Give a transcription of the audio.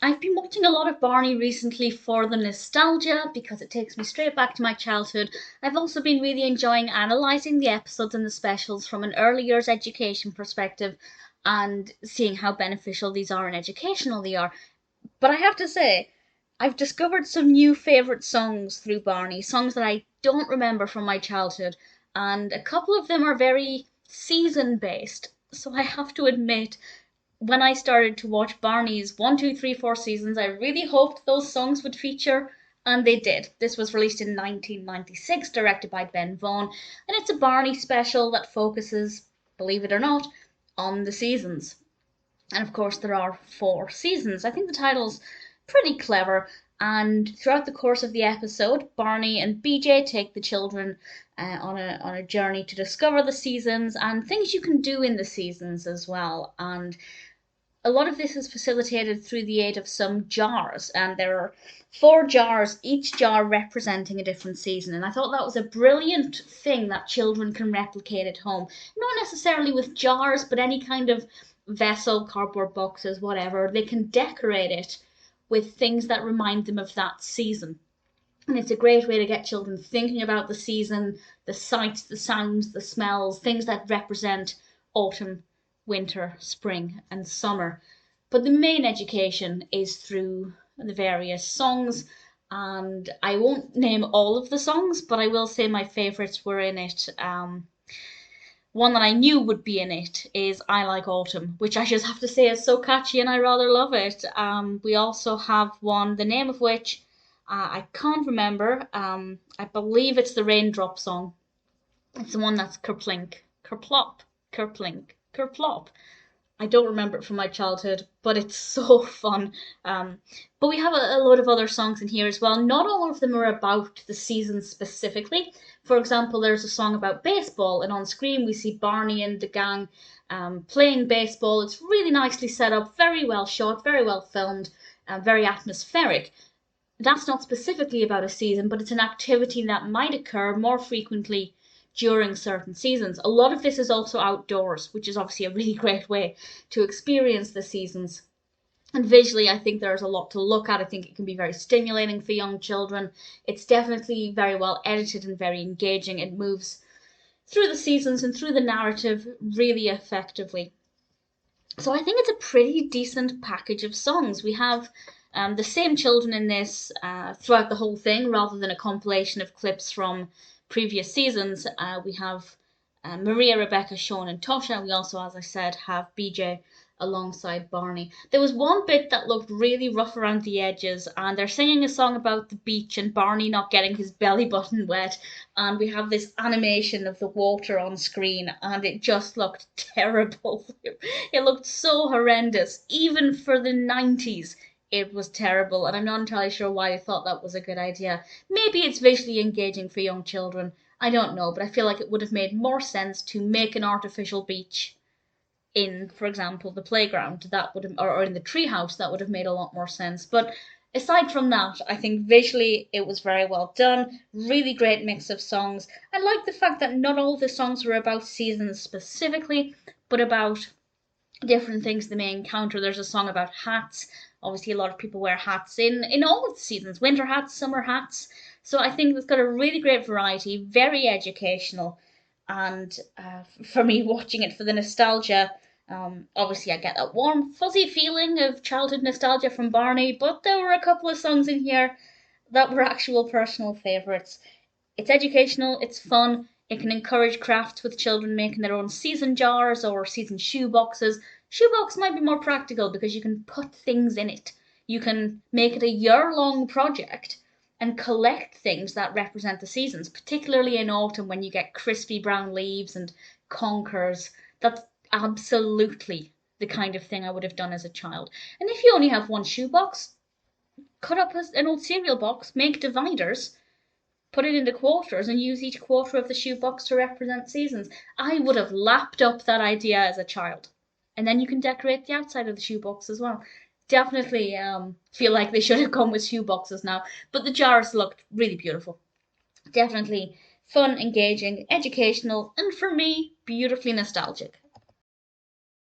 I've been watching a lot of Barney recently for the nostalgia because it takes me straight back to my childhood. I've also been really enjoying analysing the episodes and the specials from an early years education perspective and seeing how beneficial these are and educational they are. But I have to say, I've discovered some new favourite songs through Barney, songs that I don't remember from my childhood, and a couple of them are very season based. So I have to admit, when I started to watch Barney's 1, 2, 3, 4 seasons, I really hoped those songs would feature, and they did. This was released in 1996, directed by Vaughn, and it's a Barney special that focuses, believe it or not, on the seasons. And of course, there are 4 seasons. I think the title's pretty clever. And throughout the course of the episode, Barney and BJ take the children on a journey to discover the seasons and things you can do in the seasons as well. And a lot of this is facilitated through the aid of some jars, and there are 4 jars, each jar representing a different season. And I thought that was a brilliant thing that children can replicate at home. Not necessarily with jars, but any kind of vessel, cardboard boxes, whatever. They can decorate it with things that remind them of that season. And it's a great way to get children thinking about the season, the sights, the sounds, the smells, things that represent autumn, winter, spring, and summer. But the main education is through the various songs, and I won't name all of the songs, but I will say my favourites were in it. One that I knew would be in it is I Like Autumn, which I just have to say is so catchy and I rather love it. We also have one, the name of which I can't remember. I believe it's the Raindrop song. It's the one that's kerplink, kerplop, kerplink, kerplop. I don't remember it from my childhood, but it's so fun. But we have a load of other songs in here as well. Not all of them are about the season specifically. For example, there's a song about baseball, and on screen we see Barney and the gang playing baseball. It's really nicely set up, very well shot, very well filmed, very atmospheric. That's not specifically about a season, but it's an activity that might occur more frequently during certain seasons. A lot of this is also outdoors, which is obviously a really great way to experience the seasons. And visually, I think there's a lot to look at. I think it can be very stimulating for young children. It's definitely very well edited and very engaging. It moves through the seasons and through the narrative really effectively. So I think it's a pretty decent package of songs. We have the same children in this throughout the whole thing, rather than a compilation of clips from previous seasons. We have Maria, Rebecca, Shawn, and Tosha. We also, as I said, have BJ alongside Barney. There was one bit that looked really rough around the edges, and they're singing a song about the beach and Barney not getting his belly button wet. And we have this animation of the water on screen, and it just looked terrible. It looked so horrendous, even for the 90s. It was terrible, and I'm not entirely sure why they thought that was a good idea. Maybe it's visually engaging for young children. I don't know, but I feel like it would have made more sense to make an artificial beach in, for example, the playground. That would have, or in the treehouse. That would have made a lot more sense. But aside from that, I think visually it was very well done. Really great mix of songs. I like the fact that not all the songs were about seasons specifically, but about different things they may encounter. There's a song about hats. Obviously, a lot of people wear hats in all of the seasons, winter hats, summer hats. So I think it's got a really great variety, very educational. And for me, watching it for the nostalgia, obviously I get that warm, fuzzy feeling of childhood nostalgia from Barney, but there were a couple of songs in here that were actual personal favourites. It's educational, it's fun, it can encourage crafts with children making their own season jars or season shoe boxes. Shoebox might be more practical because you can put things in it. You can make it a year-long project and collect things that represent the seasons, particularly in autumn when you get crispy brown leaves and conkers. That's absolutely the kind of thing I would have done as a child. And if you only have one shoebox, cut up an old cereal box, make dividers, put it into quarters, and use each quarter of the shoebox to represent seasons. I would have lapped up that idea as a child. And then you can decorate the outside of the shoebox as well. Definitely feel like they should have come with shoe boxes now, but the jars looked really beautiful. Definitely fun, engaging, educational, and for me, beautifully nostalgic.